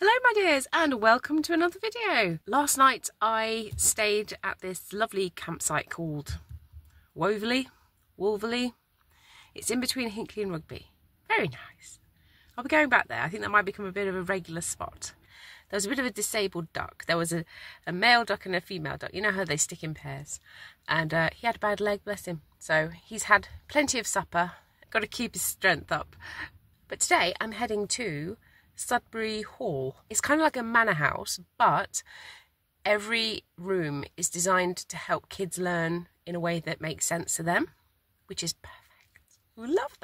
Hello my dears and welcome to another video. Last night I stayed at this lovely campsite called Wolverley. It's in between Hinckley and Rugby. Very nice. I'll be going back there. I think that might become a bit of a regular spot. There was a bit of a disabled duck. There was a male duck and a female duck. You know how they stick in pairs. And he had a bad leg, bless him. So he's had plenty of supper. Got to keep his strength up. But today I'm heading to Sudbury Hall. It's kind of like a manor house, but every room is designed to help kids learn in a way that makes sense to them, which is perfect. Love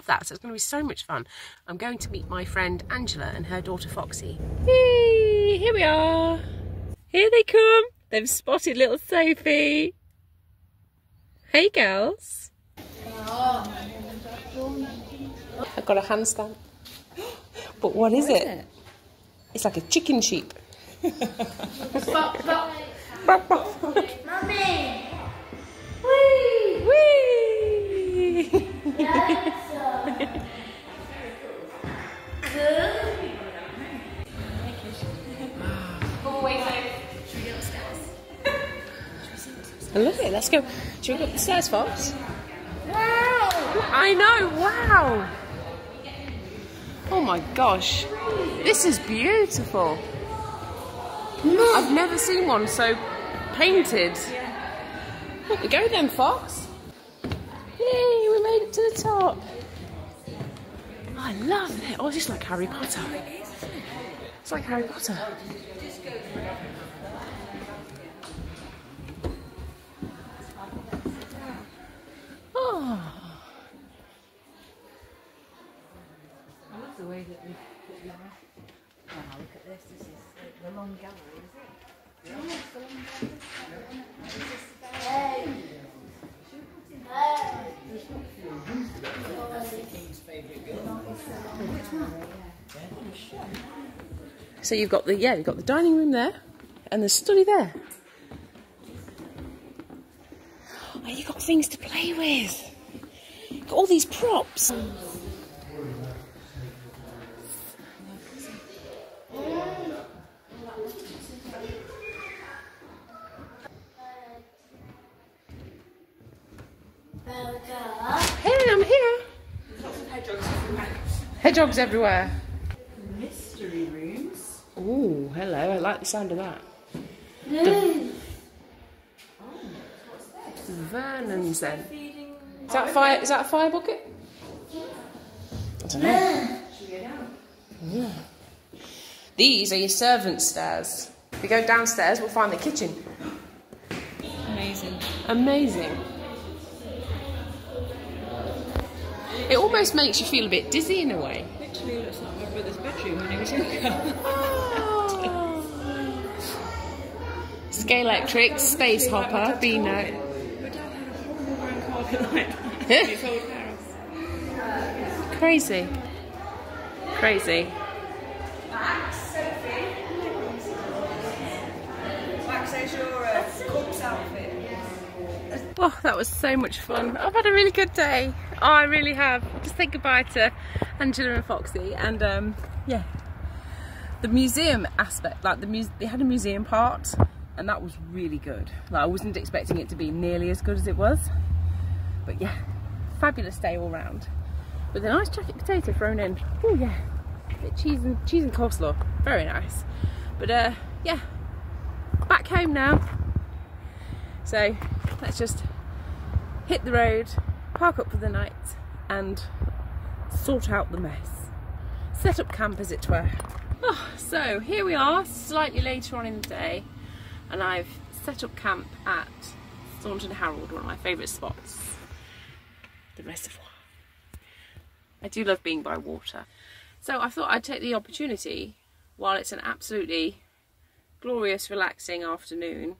that. So it's going to be so much fun. I'm going to meet my friend Angela and her daughter Foxy. Hey, here we are. Here they come. They've spotted little Sophie. Hey girls. I've got a hand stamp. But what is it? It's like a chicken sheep. Mummy! Wee! Wee! I love it. Let's go. Should we go up the stairs, Fox? Wow! I know. Wow. Oh my gosh, this is beautiful. I've never seen one so painted. Up we go then, Fox. Yay, we made it to the top. I love it. Oh, it's just like Harry Potter. It's like Harry Potter. Oh. The way that we put the oh, look at this. This is the long gallery, is it? Yeah, it's the long gallery. So you've got the dining room there and the study there. Oh, you've got things to play with. You've got all these props. Hey, I'm here. Lots of hedgehogs everywhere. Hedgehogs everywhere. Mystery rooms. Oh, hello. I like the sound of that. No. What's this? Vernon's then. Feeding. Is that fire? Is that a fire bucket? I don't know. Should we go down? Yeah. These are your servants' stairs. If we go downstairs, we'll find the kitchen. Amazing. Amazing. It almost makes you feel a bit dizzy in a way. Literally looks like my brother's bedroom when he was younger. Oh. Scalextric, Space Hopper, Beano. My dad had a horrible brown carpet like that in his old house. Crazy. Crazy. Max, Sophie. Max, there's your cook's outfit. Oh, that was so much fun. I've had a really good day. Oh, I really have. Just say goodbye to Angela and Foxy, and yeah, the museum aspect, like they had a museum part, and that was really good. Like I wasn't expecting it to be nearly as good as it was, but yeah, fabulous day all round. With a nice jacket potato thrown in. Oh yeah, a bit cheese and coleslaw. Very nice. But yeah, back home now. So let's just hit the road, park up for the night and sort out the mess. Set up camp as it were. Oh, so here we are, slightly later on in the day, and I've set up camp at Staunton Harold, one of my favourite spots, the reservoir. I do love being by water. So I thought I'd take the opportunity, while it's an absolutely glorious, relaxing afternoon,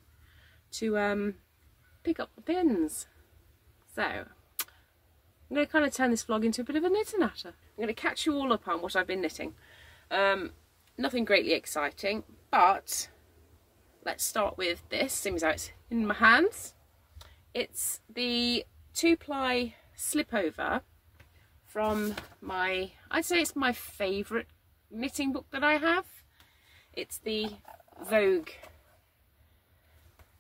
to pick up the pins. So I'm going to kind of turn this vlog into a bit of a knit and natter. I'm going to catch you all up on what I've been knitting. Nothing greatly exciting, but let's start with this, seeing as it's in my hands. It's the 2-ply slipover from my, I'd say it's my favourite knitting book that I have. It's the Vogue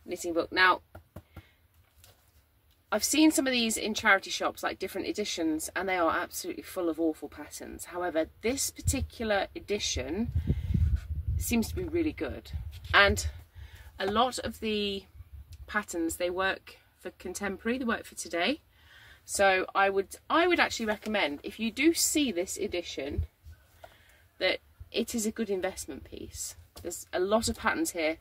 knitting book. Now, I've seen some of these in charity shops, like different editions, and they are absolutely full of awful patterns. However, this particular edition seems to be really good. And a lot of the patterns, they work for contemporary, they work for today. So I would actually recommend, if you do see this edition, that it is a good investment piece. There's a lot of patterns here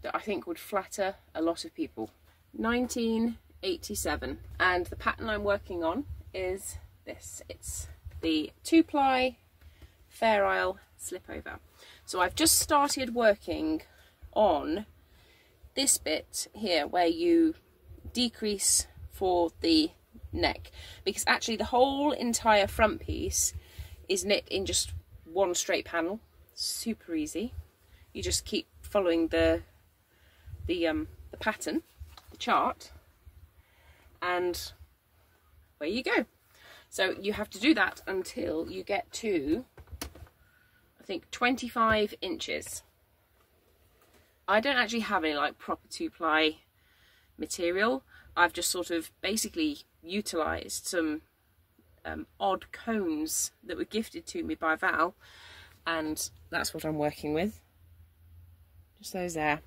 that I think would flatter a lot of people. 1987, and the pattern I'm working on is this. It's the 2-ply Fair Isle Slipover. So I've just started working on this bit here where you decrease for the neck, because actually the whole entire front piece is knit in just one straight panel. Super easy. You just keep following the pattern, the chart, and away you go. So you have to do that until you get to, I think, 25 inches. I don't actually have any like proper 2-ply material. I've just sort of basically utilised some odd cones that were gifted to me by Val, and that's what I'm working with. Just those there.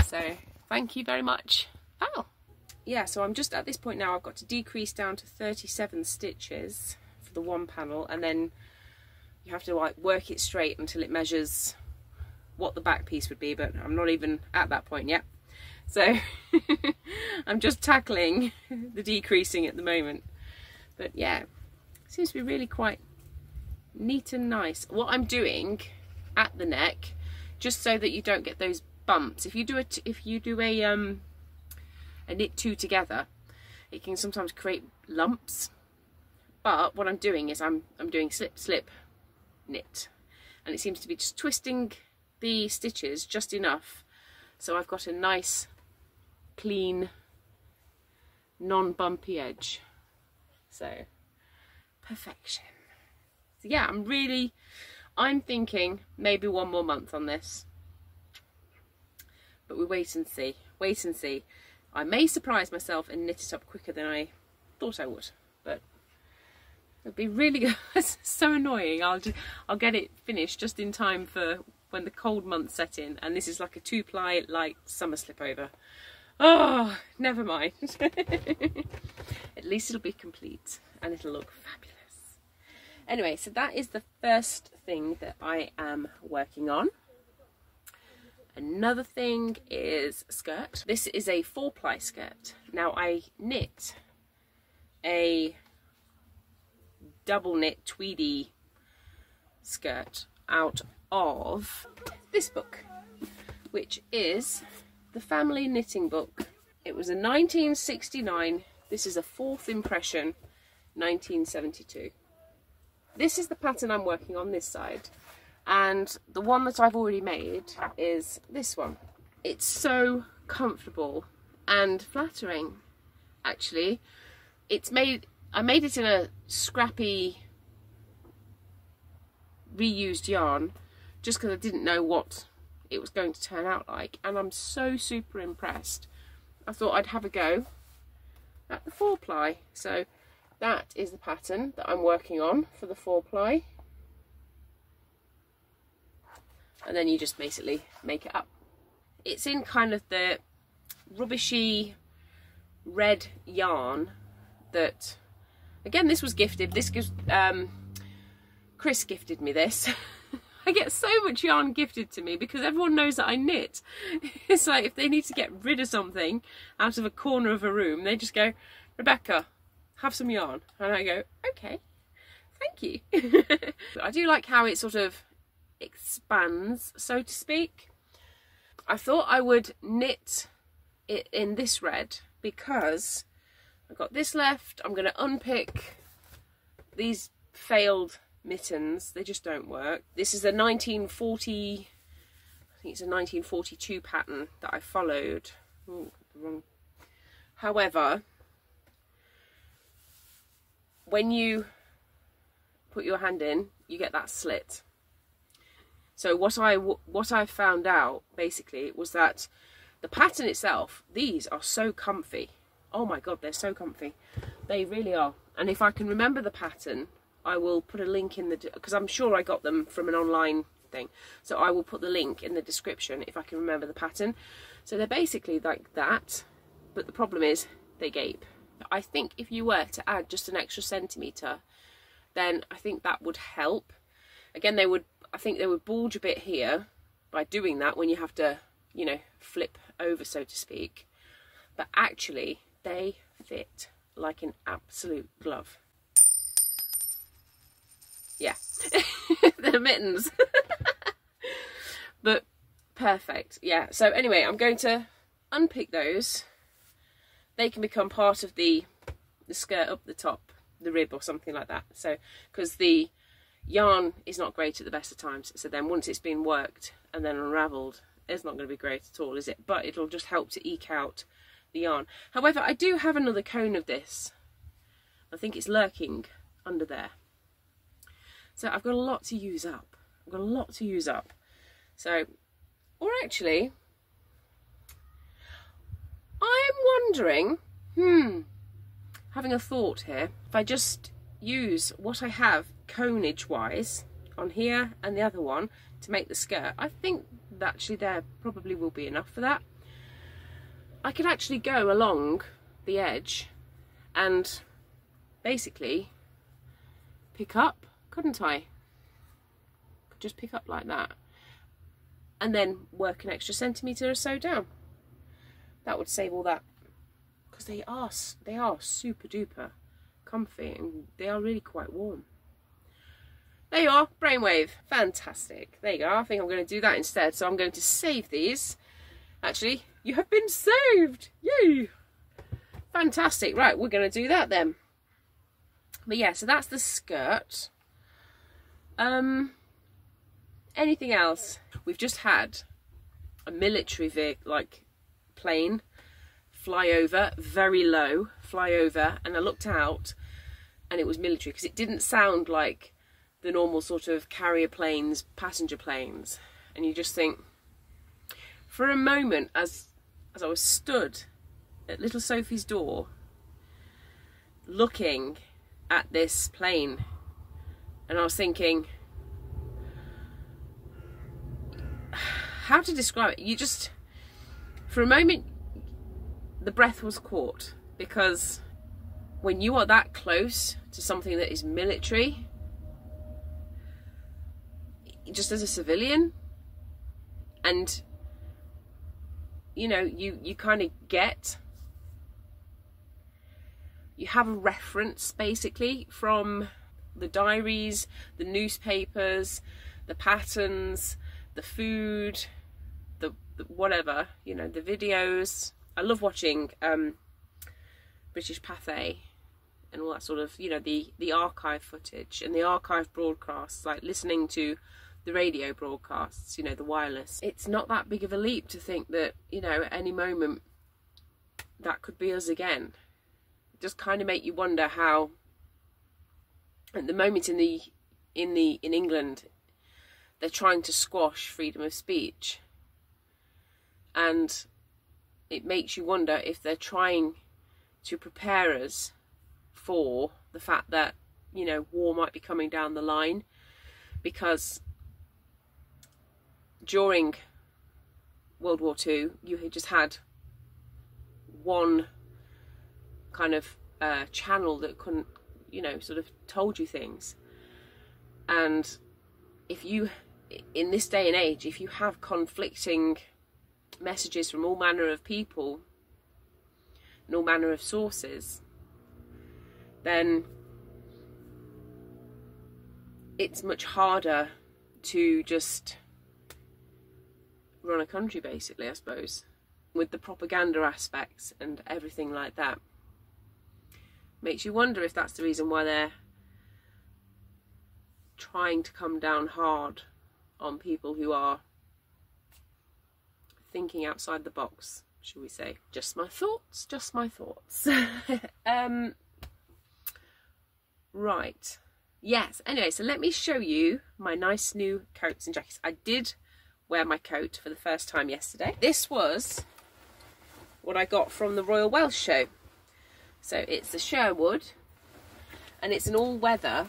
So thank you very much, Val. Yeah, so I'm just at this point now. I've got to decrease down to 37 stitches for the one panel, and then you have to like work it straight until it measures what the back piece would be, but I'm not even at that point yet. So I'm just tackling the decreasing at the moment. But yeah, seems to be really quite neat and nice. What I'm doing at the neck, just so that you don't get those bumps. If you do a knit two together, it can sometimes create lumps. But what I'm doing is I'm doing slip slip knit, and it seems to be just twisting the stitches just enough so I've got a nice clean non-bumpy edge. So perfection. So yeah, I'm thinking maybe one more month on this, but we wait and see. I may surprise myself and knit it up quicker than I thought I would, but it'd be really good. It's so annoying. I'll get it finished just in time for when the cold months set in, and this is like a 2-ply light summer slipover. Oh, never mind. At least it'll be complete and it'll look fabulous. Anyway, so that is the first thing that I am working on. Another thing is skirt. This is a 4-ply skirt. Now I knit a double knit Tweedy skirt out of this book, which is the Family Knitting Book. It was a 1969. This is a 4th impression, 1972. This is the pattern I'm working on this side, and the one that I've already made is this one. It's so comfortable and flattering, actually. I made it in a scrappy reused yarn just because I didn't know what it was going to turn out like, and I'm so super impressed. I thought I'd have a go at the 4-ply. So that is the pattern that I'm working on for the 4-ply, and then you just basically make it up. It's in kind of the rubbishy red yarn that, again, this was gifted. This gives Chris gifted me this. I get so much yarn gifted to me because everyone knows that I knit. It's like if they need to get rid of something out of a corner of a room, they just go, Rebecca, have some yarn. And I go, okay, thank you. I do like how it sort of expands, so to speak. I thought I would knit it in this red because I've got this left. I'm going to unpick these failed mittens. They just don't work. This is a 1940, I think it's a 1942 pattern that I followed. Ooh, wrong. However, when you put your hand in, you get that slit. So what I found out basically was that the pattern itself, these are so comfy. Oh my god, they're so comfy. They really are. And if I can remember the pattern, I will put a link in the, because I'm sure I got them from an online thing. So I will put the link in the description if I can remember the pattern. So they're basically like that, but the problem is they gape. I think if you were to add just an extra centimetre, then I think that would help. Again, I think they would bulge a bit here by doing that when you have to, you know, flip over, so to speak. But actually, they fit like an absolute glove. Yeah, they're mittens. But perfect, yeah. So anyway, I'm going to unpick those. They can become part of the skirt up the top, the rib or something like that. So, because the yarn is not great at the best of times, so then once it's been worked and then unravelled, it's not going to be great at all, is it? But it'll just help to eke out the yarn. However, I do have another cone of this. I think it's lurking under there. So I've got a lot to use up. I've got a lot to use up. So, or actually, I'm wondering, having a thought here, if I just use what I have coneage wise on here and the other one to make the skirt, I think that actually there probably will be enough for that. I could actually go along the edge and basically pick up, couldn't I? Could just pick up like that and then work an extra centimetre or so down. That would save all that, because they are super duper comfy and they are really quite warm. There you are, brainwave, fantastic. There you go. I think I'm going to do that instead. So I'm going to save these. Actually, you have been saved, yay! Fantastic. Right, we're going to do that then. But yeah, so that's the skirt. Anything else? We've just had a military vehicle, like plane, fly over, very low, fly over, and I looked out and it was military, because it didn't sound like the normal sort of carrier planes, passenger planes. And you just think, for a moment, as I was stood at little Sophie's door looking at this plane, and I was thinking, how to describe it? You just, for a moment, the breath was caught, because when you are that close to something that is military, just as a civilian, and you know, you kind of get, you have a reference basically from the diaries, the newspapers, the patterns, the food, the whatever, you know, the videos. I love watching British Pathé and all that sort of, you know, the archive footage and the archive broadcasts, like listening to the radio broadcasts, you know, the wireless. It's not that big of a leap to think that, you know, at any moment that could be us again. It just kind of make you wonder how, at the moment in England, they're trying to squash freedom of speech, and it makes you wonder if they're trying to prepare us for the fact that, you know, war might be coming down the line, because during World War II, you had just had one kind of channel that couldn't, you know, sort of told you things. And if you, in this day and age, if you have conflicting messages from all manner of people and all manner of sources, then it's much harder to just run a country, basically, I suppose, with the propaganda aspects and everything like that. Makes you wonder if that's the reason why they're trying to come down hard on people who are thinking outside the box, shall we say. Just my thoughts, just my thoughts. Right, Yes, anyway, so let me show you my nice new coats and jackets. I did wear my coat for the first time yesterday. This was what I got from the Royal Welsh show. So it's the Sherwood, and it's an all-weather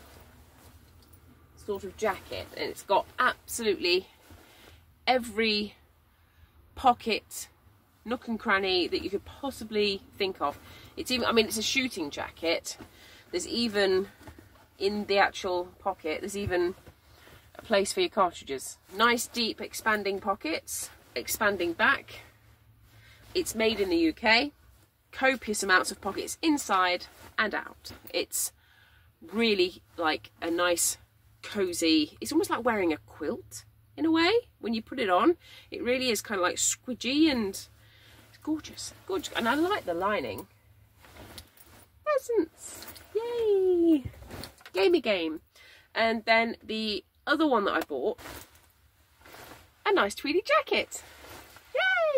sort of jacket, and it's got absolutely every pocket, nook and cranny that you could possibly think of. It's even, I mean, it's a shooting jacket. There's even, in the actual pocket, there's even a place for your cartridges. Nice deep expanding pockets, expanding back. It's made in the UK. Copious amounts of pockets inside and out. It's really like a nice cozy, it's almost like wearing a quilt in a way. When you put it on, it really is kind of like squidgy, and it's gorgeous, gorgeous. And I like the lining. Presents, yay, gamey game. And then the other one that I bought, a nice tweedy jacket,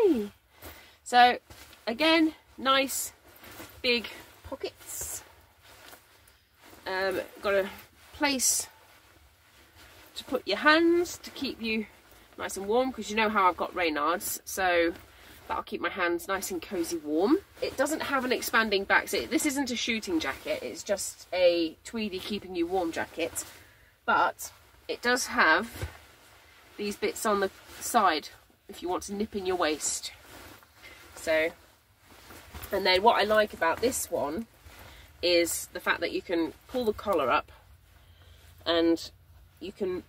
yay. So again, nice big pockets, got a place to put your hands to keep you nice and warm, because you know how I've got Reynards, so that'll keep my hands nice and cozy warm. It doesn't have an expanding back, so this isn't a shooting jacket, it's just a tweedy keeping you warm jacket, but it does have these bits on the side if you want to nip in your waist. So, and then what I like about this one is the fact that you can pull the collar up, and you can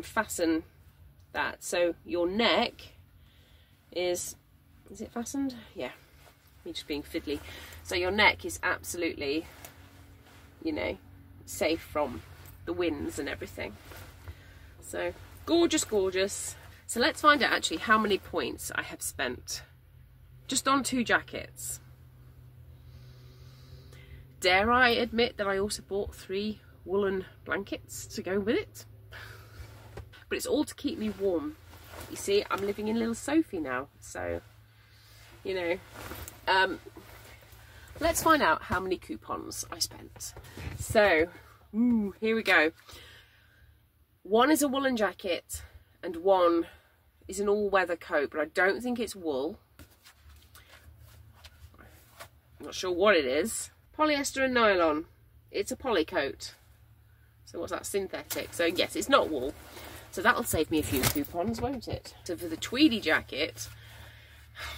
fasten that, so your neck is it fastened? Yeah, me just being fiddly. So your neck is absolutely, you know, safe from the winds and everything. So gorgeous, gorgeous. So let's find out actually how many points I have spent just on 2 jackets. Dare I admit that I also bought 3 woolen blankets to go with it, but it's all to keep me warm. You see, I'm living in little Sophie now, so you know. Let's find out how many coupons I spent. So here we go. 1 is a woolen jacket and 1 is an all-weather coat, but I don't think it's wool. I'm not sure what it is. Polyester and nylon. It's a poly coat. So what's that, synthetic? So yes, it's not wool. So that'll save me a few coupons, won't it? So for the tweedy jacket,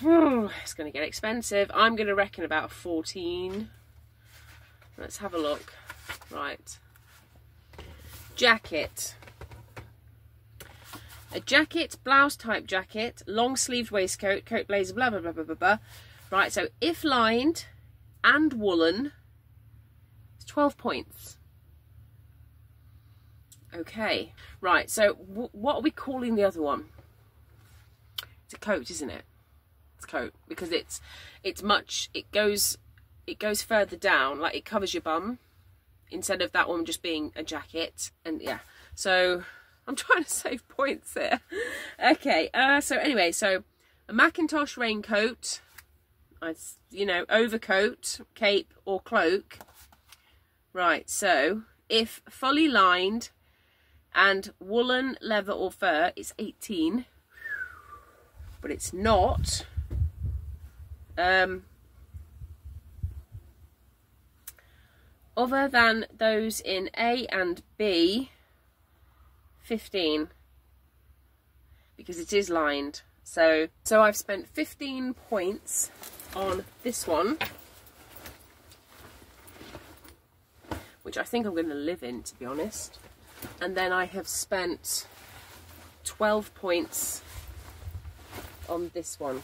it's going to get expensive. I'm going to reckon about 14. Let's have a look. Right. Jacket. A jacket, blouse type jacket, long sleeved waistcoat, coat blazer, blah, blah, blah, blah, blah, blah. Right, so if lined and woolen, it's 12 points. Okay, right, so what are we calling the other one? It's a coat, isn't it? It's a coat, because it goes further down, like it covers your bum, instead of that one just being a jacket. And yeah, so I'm trying to save points here. Okay, so anyway, so a Macintosh raincoat, you know, overcoat, cape or cloak. Right, so if fully lined and woolen, leather or fur, it's 18, but it's not. Other than those in A and B, 15, because it is lined. So I've spent 15 points on this one, which I think I'm going to live in, to be honest. And then I have spent 12 points on this one.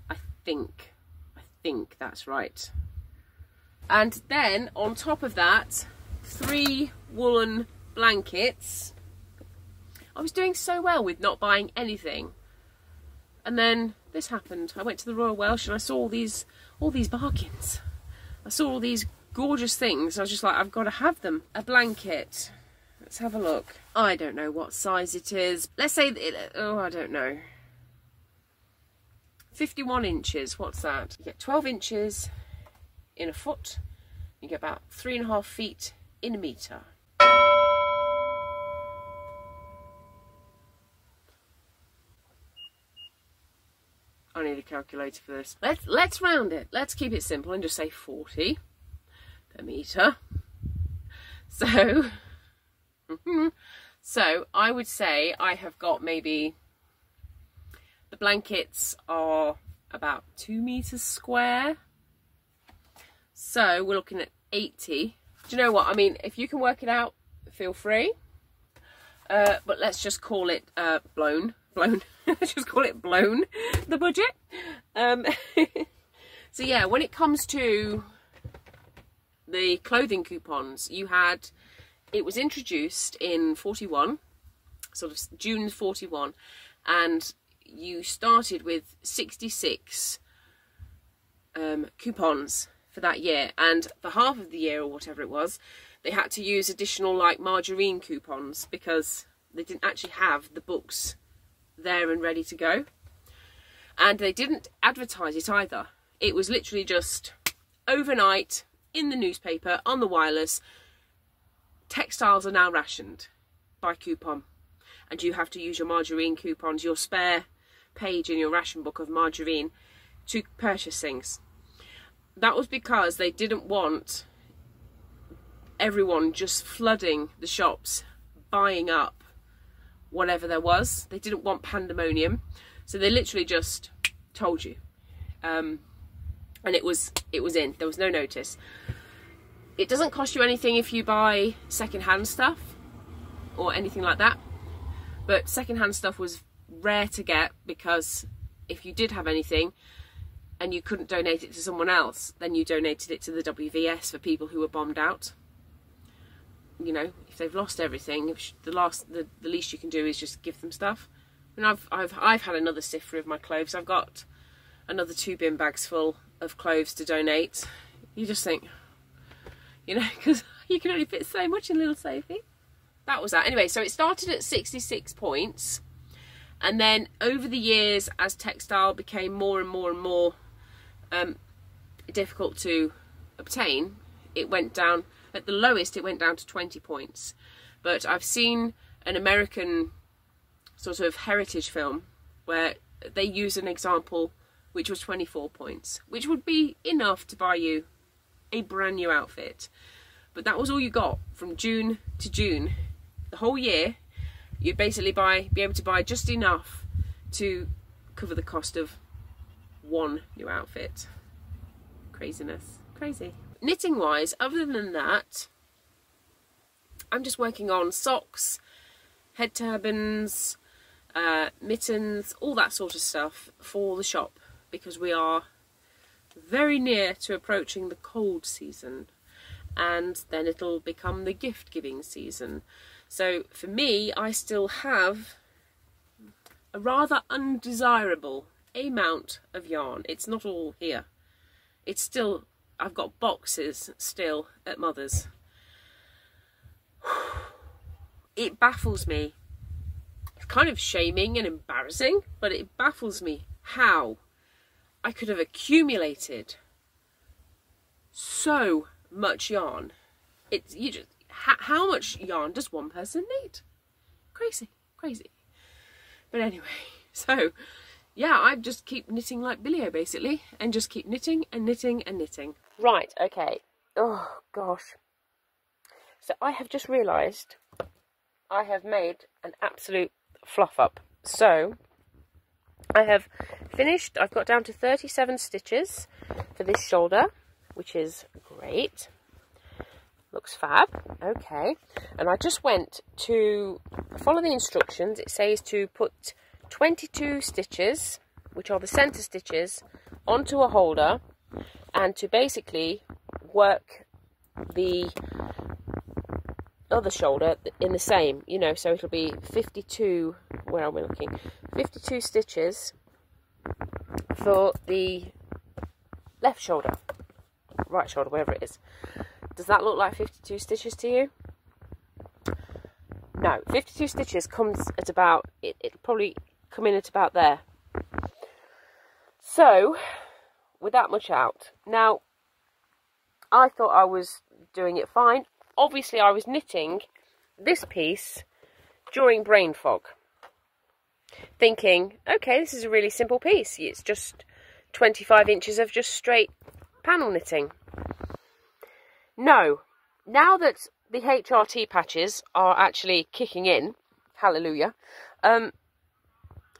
I think that's right. And then on top of that, 3 woolen blankets. I was doing so well with not buying anything, and then this happened. I went to the Royal Welsh and I saw all these bargains. I saw all these gorgeous things. I was just like, I've got to have them. A blanket. Let's have a look. I don't know what size it is. Let's say, I don't know. 51 inches. What's that? You get 12 inches in a foot. You get about 3.5 feet in a metre. I need a calculator for this. Let's round it. Let's keep it simple and just say 40 per metre. So, so I would say I have got maybe, the blankets are about 2 metres square. So we're looking at 80. Do you know what? I mean, if you can work it out, feel free. But let's just call it blown. Let's just call it blown, the budget. So yeah, when it comes to the clothing coupons, it was introduced in 41, sort of June 41, and you started with 66 coupons for that year, and for half of the year or whatever it was, they had to use additional like margarine coupons because they didn't actually have the books there and ready to go, and they didn't advertise it either. It was literally just overnight in the newspaper, on the wireless, textiles are now rationed by coupon, and you have to use your margarine coupons, your spare page in your ration book of margarine, to purchase things. That was because they didn't want everyone just flooding the shops, buying up whatever there was. They didn't want pandemonium, so they literally just told you, and it was in. There was no notice. It doesn't cost you anything if you buy second-hand stuff or anything like that, but second-hand stuff was rare to get, because if you did have anything and you couldn't donate it to someone else, then you donated it to the WVS for people who were bombed out. You know, if they've lost everything, the least you can do is just give them stuff. And I've had another sifter of my clothes. I've got another 2 bin bags full of clothes to donate. You just think, you know, because you can only fit so much in little Sophie. That was that. Anyway, so it started at 66 points, and then over the years, as textile became more and more and more difficult to obtain, it went down. At the lowest, it went down to 20 points. But I've seen an American sort of heritage film where they use an example which was 24 points, which would be enough to buy you a brand new outfit. But that was all you got from June to June. The whole year, you'd basically be able to buy just enough to cover the cost of one new outfit. Craziness. Crazy. Knitting wise, other than that, I'm just working on socks, head turbans, mittens, all that sort of stuff for the shop, because we are very near to approaching the cold season, and then it'll become the gift giving season. So for me, I still have a rather undesirable amount of yarn. It's not all here. It's still, I've got boxes still at Mother's. It baffles me. It's kind of shaming and embarrassing, but it baffles me how I could have accumulated so much yarn. How much yarn does one person need? Crazy, crazy. But anyway, so yeah, I just keep knitting like Billy-O basically, and just keep knitting and knitting and knitting. Right, okay. Oh gosh. So I have just realised I have made an absolute fluff up. So I have finished, I've got down to 37 stitches for this shoulder, which is great. Looks fab. Okay. And I just went to follow the instructions. It says to put 22 stitches, which are the centre stitches, onto a holder, and to basically work the other shoulder in the same, you know, so it'll be 52, where are we looking? 52 stitches for the left shoulder, right shoulder, wherever it is. Does that look like 52 stitches to you? No, 52 stitches comes at about, it'll probably come in at about there. So, with that much out. Now, I thought I was doing it fine. obviously I was knitting this piece during brain fog, thinking, okay, this is a really simple piece. It's just 25 inches of just straight panel knitting. No, now that the HRT patches are actually kicking in, hallelujah,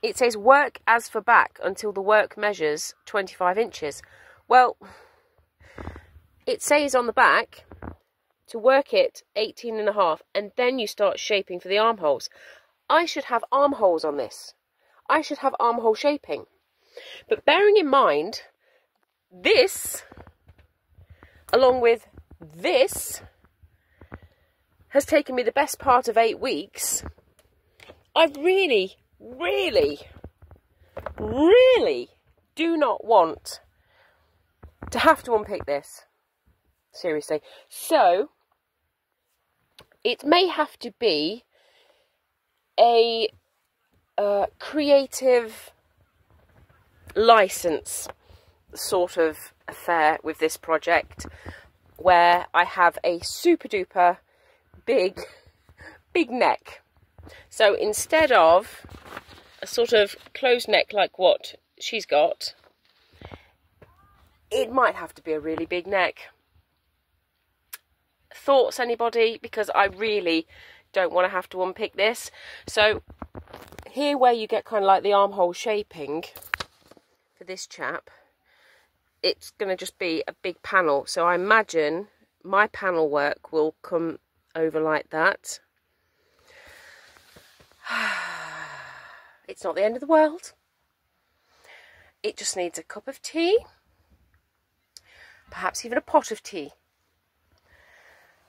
it says work as for back until the work measures 25 inches. Well, it says on the back to work it 18.5 and then you start shaping for the armholes. I should have armholes on this. I should have armhole shaping. But bearing in mind, this, along with this, has taken me the best part of 8 weeks. I really, really, really do not want to have to unpick this. Seriously. So, it may have to be a creative license sort of affair with this project, where I have a super duper big neck. So instead of a sort of closed neck like what she's got, it might have to be a really big neck. Thoughts, anybody? Because I really don't want to have to unpick this. So here where you get kind of like the armhole shaping for this chap, it's going to just be a big panel. So I imagine my panel work will come over like that. It's not the end of the world. It just needs a cup of tea, perhaps even a pot of tea.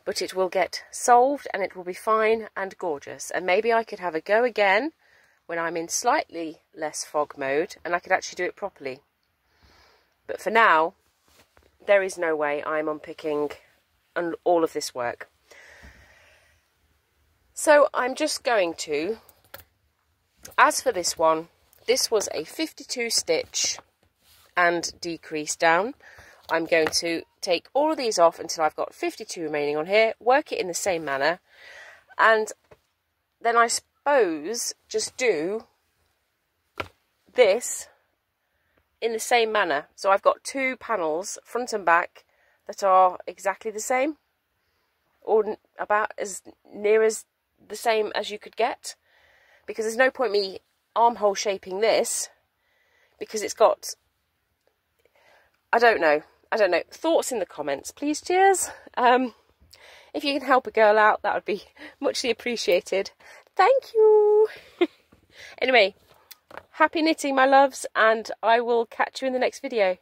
But it will get solved and it will be fine and gorgeous. And maybe I could have a go again when I'm in slightly less fog mode and I could actually do it properly. But for now, there is no way I'm unpicking all of this work. So I'm just going to, as for this one, this was a 52 stitch and decrease down. I'm going to take all of these off until I've got 52 remaining on here, work it in the same manner, and then I suppose just do this in the same manner. So I've got 2 panels, front and back, that are exactly the same, or about as near as the same as you could get, because there's no point me armhole shaping this, because it's got, I don't know. Thoughts in the comments, please, cheers. If you can help a girl out, that would be muchly appreciated. Thank you. Anyway, happy knitting, my loves, and I will catch you in the next video.